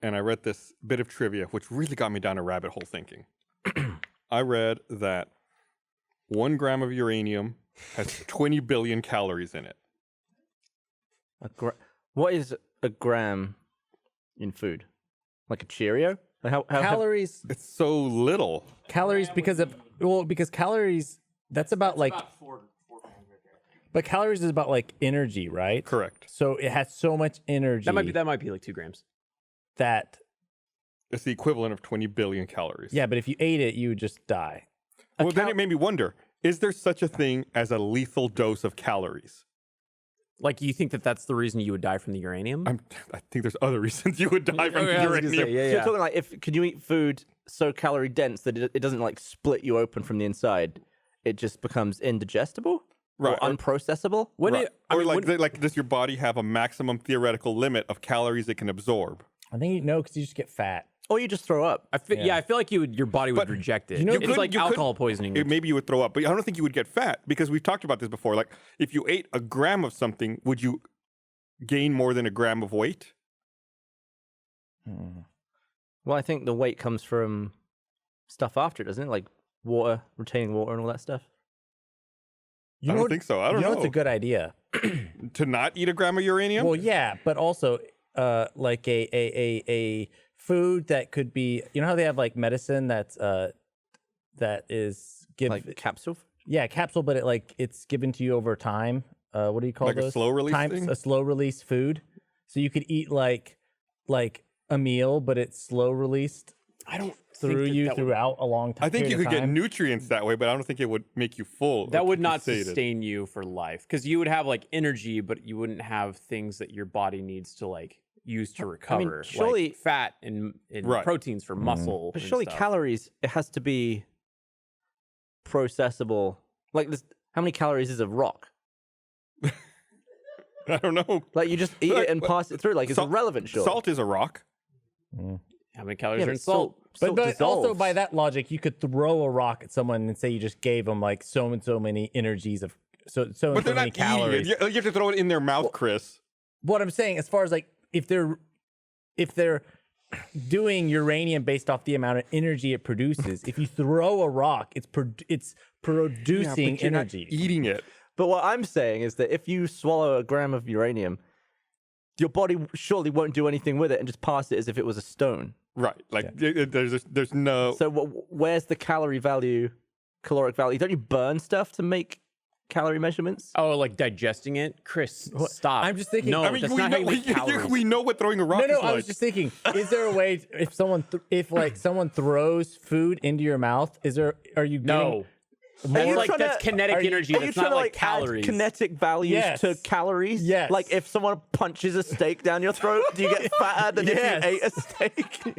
and I read this bit of trivia, which really got me down a rabbit hole thinking. I read that 1 gram of uranium has 20 billion calories in it. What is a gram in food? Like a Cheerio? Like how Calories. It's so little. Calories because calories. That's about like. But calories is about like energy, right? Correct. So it has so much energy. That might be like 2 grams. That. It's the equivalent of 20 billion calories. Yeah, but if you ate it, you would just die. Well, then it made me wonder, is there such a thing as a lethal dose of calories? Like, you think that that's the reason you would die from the uranium? I think there's other reasons you would die from the uranium. So you're talking like, could you eat food so calorie dense that it doesn't like split you open from the inside? It just becomes indigestible? Right. Or unprocessable? Does your body have a maximum theoretical limit of calories it can absorb? I think because you just get fat. Or you just throw up. I feel like your body would reject it. It's like alcohol poisoning. Maybe you would throw up, but I don't think you would get fat because we've talked about this before. Like, if you ate a gram of something, would you gain more than a gram of weight? Well, I think the weight comes from stuff after it, doesn't it? Like water, retaining water and all that stuff. I don't think so. I don't know. It's a good idea. To not eat a gram of uranium? Well, yeah, but also like a food that could be, you know how they have like medicine that is given like capsule? Yeah, capsule, but it's given to you over time. What do you call like those? A slow release thing? A slow release food. So you could eat like a meal, but it's slow released. I don't through you throughout a long time. I think you could get nutrients that way, but I don't think it would make you full. That would not sustain you for life because you would have like energy, but you wouldn't have things that your body needs to like use to recover. I mean, surely like fat and proteins for muscle. But surely calories, it has to be processable. Like, how many calories is a rock? I don't know. Like, you just eat it and pass it through. Like, it's irrelevant, surely. Salt is a rock. How many calories are in salt? But also by that logic, you could throw a rock at someone and say you just gave them like so and so many energies of so many calories. You have to throw it in their mouth, Chris. What I'm saying, as far as like if they're doing uranium based off the amount of energy it produces, if you throw a rock, it's producing energy. Not eating it. But what I'm saying is that if you swallow a gram of uranium, your body surely won't do anything with it and just pass it as if it was a stone. Right. Like, there's no... So where's the caloric value? Don't you burn stuff to make calorie measurements? Oh, like digesting it? Chris, stop. I'm just thinking... No, that's not how you make calories. We know what throwing a rock is like. I was just thinking, is there a way, if someone throws food into your mouth, are you getting... No. That's kinetic energy. That's not like calories. Add kinetic values to calories? Yes. Like if someone punches a steak down your throat, do you get fatter than if you ate a steak?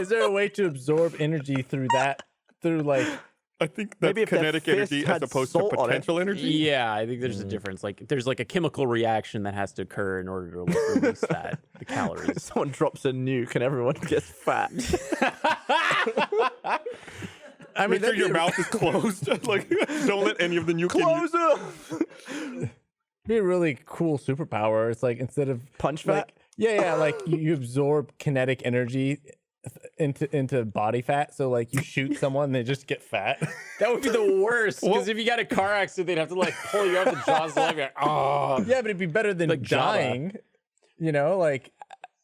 Is there a way to absorb energy through that? I think that's maybe kinetic energy as opposed to potential energy. Yeah, I think there's a difference. Like there's like a chemical reaction that has to occur in order to release the calories. Someone drops a nuke and everyone gets fat. I mean, make sure your mouth is closed. Like, don't let any of the nuke Close be a really cool superpower. It's like instead of punch fat. Like you absorb kinetic energy into body fat. So like you shoot someone, they just get fat. That would be the worst. Because if you got a car accident, they'd have to like pull you off the jaws of life. Like, oh, yeah, but it'd be better than like dying. You know, like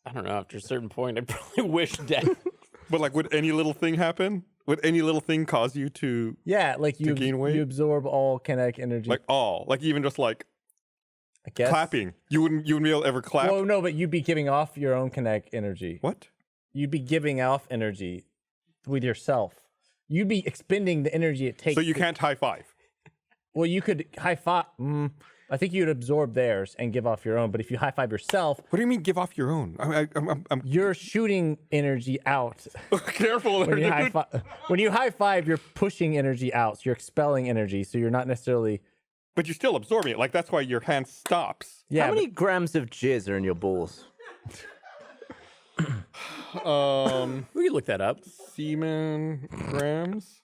I don't know. After a certain point, I'd probably wish death. But like, would any little thing happen? Would any little thing cause you to like you gain weight? You absorb all kinetic energy. Like even just like I guess clapping. You wouldn't be able to ever clap. Well, no, but you'd be giving off your own kinetic energy. What? You'd be giving off energy with yourself. You'd be expending the energy it takes. So you can't high five. Well, you could high five. I think you'd absorb theirs and give off your own. But if you high five yourself, what do you mean give off your own? You're shooting energy out. Careful there, when you high five, you're pushing energy out. So you're expelling energy. So you're not necessarily. But you're still absorbing it. Like that's why your hand stops. Yeah. How many grams of jizz are in your balls? We can look that up. Semen grams.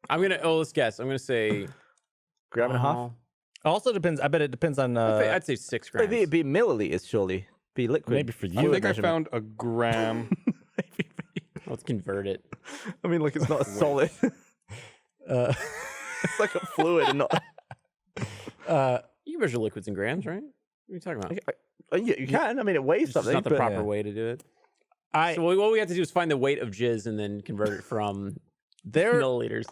Let's guess. I'm gonna say gram and a half. Also depends. I bet it depends on. I'd say 6 grams. It'd be milliliters, surely. be liquid. Maybe for I you. think I found a gram. Let's convert it. I mean, like it's not a solid. It's like a fluid and not. You can measure liquids in grams, right? What are you talking about? You can. I mean, it weighs It's something. not the but- proper way to do it. I So what we have to do is find the weight of jizz and then convert it from milliliters.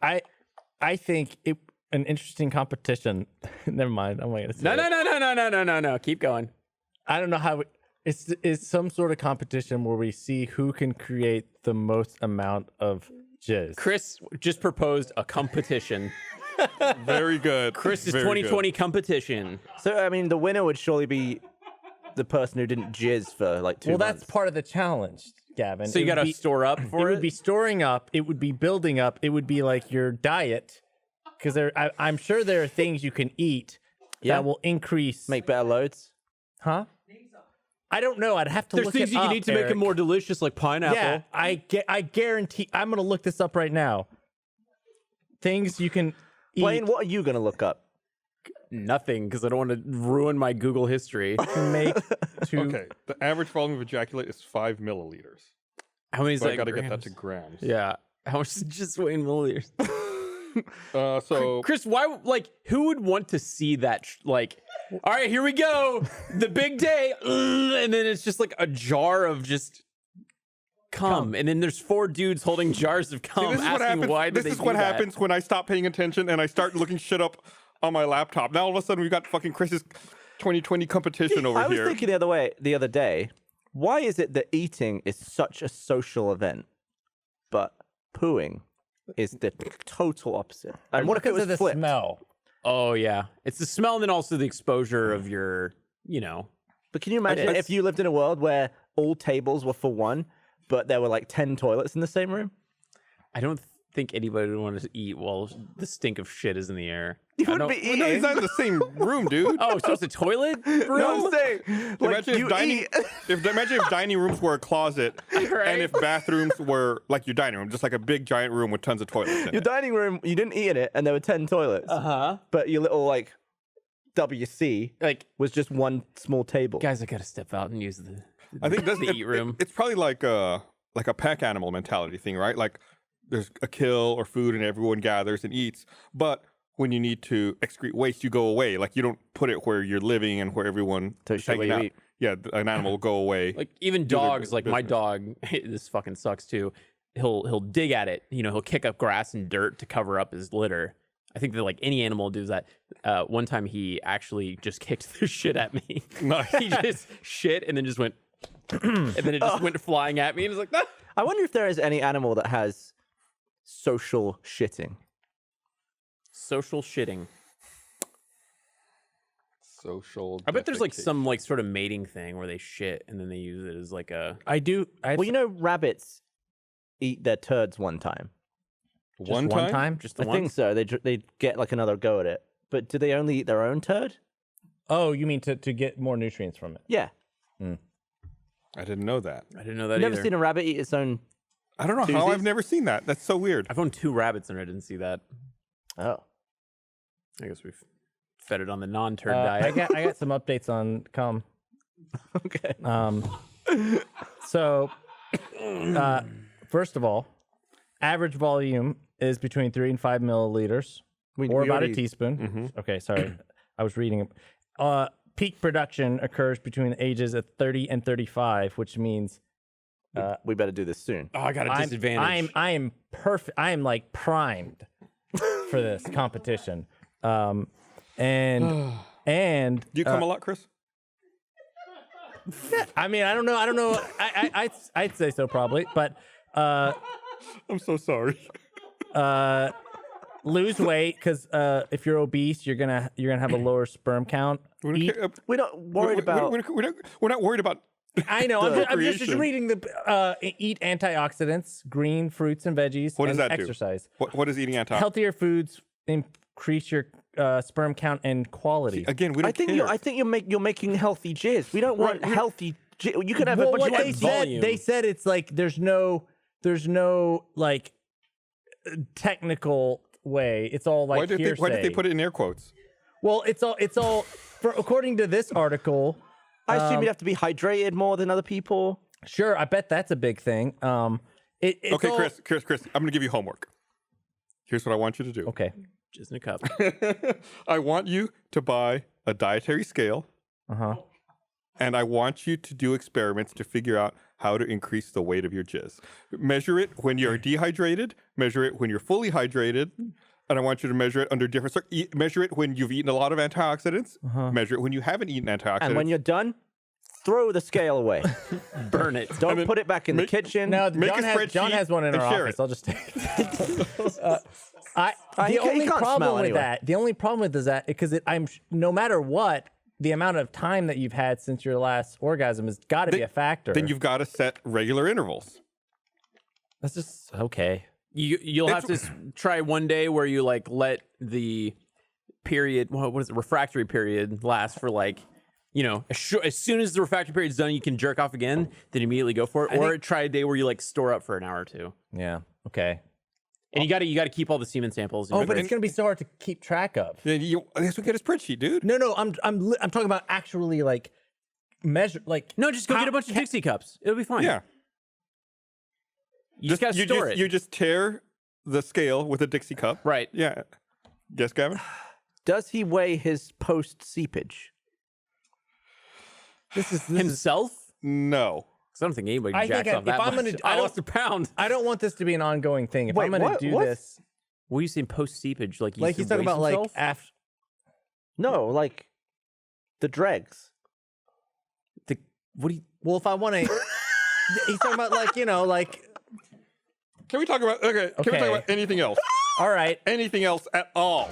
I think an interesting competition. Never mind. I'm not gonna say it. No. Keep going. I don't know how it's some sort of competition where we see who can create the most amount of jizz. Chris just proposed a competition. Very good. Chris's Very 2020 competition. So I mean, the winner would surely be the person who didn't jizz for like 2 Well, months. that's part of the challenge, Gavin. So you It would got to be- store up It for it. would be storing up. It would be building up. It would be like your diet, because I'm sure there are things you can eat that will increase. Make better loads. Huh? I don't know. I'd have to There's look things it you up, can eat to make Eric. it more delicious, like pineapple. Yeah, I guarantee. I'm gonna look this up right now. Things you can eat Blaine, what are you gonna look up? Nothing, because I don't want to ruin my Google history. to make to. Okay, the average volume of ejaculate is 5 milliliters. How many is So I that? got to get that grams? to grams. Yeah. How much is just weigh in milliliters? So Chris, why? Like, who would want to see that? Like, all right, here we go, the big day, and then it's just like a jar of just cum, and then there's 4 dudes holding jars of cum, this is what asking happens. why. This did is they what do that? happens when I stop paying attention and I start looking shit up on my laptop. Now all of a sudden we got fucking Chris's 2020 competition over I was here. thinking the other day. Why is it that eating is such a social event, but pooing is the total opposite? And what if it Because was of the flipped? smell. Oh yeah, it's the smell, and then also the exposure of your, you know. But can you imagine if you lived in a world where all tables were for one, but there were like 10 toilets in the same room? I don't think anybody would want to eat while the stink of shit is in the air. You I wouldn't don't- be Well, no, he's eating. not in the same room, dude. Oh, so it's a toilet room? No, I'm saying, like, Imagine you if dining, eat. imagine if dining rooms were a closet, Right. and if bathrooms were like your dining room, just like a big giant room with tons of toilets in Your it. dining room, you didn't eat in it, and there were 10 toilets. Uh-huh. But your little, like, WC Like, was just one small table. guys, I gotta step out and use the I think that's the eat room. It's probably like a pack animal mentality thing, right? Like there's a kill or food, and everyone gathers and eats. But when you need to excrete waste, you go away. Like you don't put it where you're living and where everyone To is show where hanging you out. eat. Yeah, an animal will go away. Like even do their dogs, like my business. dog, this fucking sucks too. He'll dig at it. You know, he'll kick up grass and dirt to cover up his litter. I think that like any animal does that. One time he actually just kicked the shit at me. Nice. He just shit and then just went, and then it just went flying at me. And it was like, ah! I wonder if there is any animal that has social shitting. Social shitting. Social. I bet there's like defecation. some like sort of mating thing where they shit and then they use it as like a. I do. Well, you know, rabbits eat their turds one time. just one time. Just the I think ones? so. They get like another go at it. But do they only eat their own turd? Oh, you mean to get more nutrients from it? Yeah. I didn't know that. I didn't know that You've never either. seen a rabbit eat its own. I don't know how Tuesdays? I've never seen that. That's so weird. I've owned 2 rabbits and I didn't see that. Oh. I guess we've fed it on the non-turd I diet. got some updates on cum. Okay. So, first of all, average volume is between 3 and 5 milliliters, or we about already- a teaspoon. Okay, sorry, I was reading. Peak production occurs between the ages of 30 and 35, which means We better do this soon. Oh, I got a disadvantage. I am perfect. I am like primed for this competition. And Do you come a lot, Chris? I mean, I don't know. I'd say so probably, but I'm so sorry. lose weight because if you're obese, you're gonna have a lower sperm count. We don't Eat- care- We're not worried about. We're not worried about. I know. I'm just Recreation. reading the eat antioxidants, green fruits and veggies, What does and that do? exercise. What is eating anti? Healthier foods increase your sperm count and quality. Again, we don't care. I think you're making healthy jizz. We don't want healthy. You can have Well, a bunch what of they like, said, volume. they said it's like there's no like technical way. It's all like why did hearsay. they put it in air quotes? Well, it's all according to this article, I assume you'd have to be hydrated more than other people. Sure, I bet that's a big thing. It's Okay, all- Chris, I'm going to give you homework. Here's what I want you to do. Okay. Just in a cup. I want you to buy a dietary scale, and I want you to do experiments to figure out how to increase the weight of your jizz. Measure it when you're dehydrated, measure it when you're fully hydrated, and I want you to measure it under different... measure it when you've eaten a lot of antioxidants, measure it when you haven't eaten antioxidants. And when you're done, throw the scale away. Burn it. Don't put it back in the kitchen. Now, Make John a John spreadsheet has one in and our share office. it. I'll just take it. He The can't only smell problem with anyway. that, the only problem with is that because no matter what, the amount of time that you've had since your last orgasm has got to be a factor. Then you've got to set regular intervals. That's just okay. You'll have to try one day where you like let the period, what is it, refractory period last for like, you know, as soon as the refractory period's done, you can jerk off again, then immediately go for it. Or try a day where you like store up for an hour or two. Yeah. Okay. And you got to keep all the semen samples. Oh, but it's gonna be so hard to keep track of. Then we get a spreadsheet, dude. No, I'm talking about actually like measure like no, just go get a bunch of Dixie cups. It'll be fine. Yeah. You just got to store it. You just tear the scale with a Dixie cup. Right. Yeah. Guess, Gavin? Does he weigh his post seepage? this is Himself? No. Because I don't think anybody I think jacks off if that I'm much. gonna- I I don't- lost a pound. I don't want this to be an ongoing thing. If Wait, I'm gonna what? do What? this, What are you saying post seepage? Like like he's talking about like after. No, like the dregs. what do you? Well, if I want to, he's talking about like like. Can we talk about... Okay. Can we talk Okay. about anything else? All right. Anything else at all?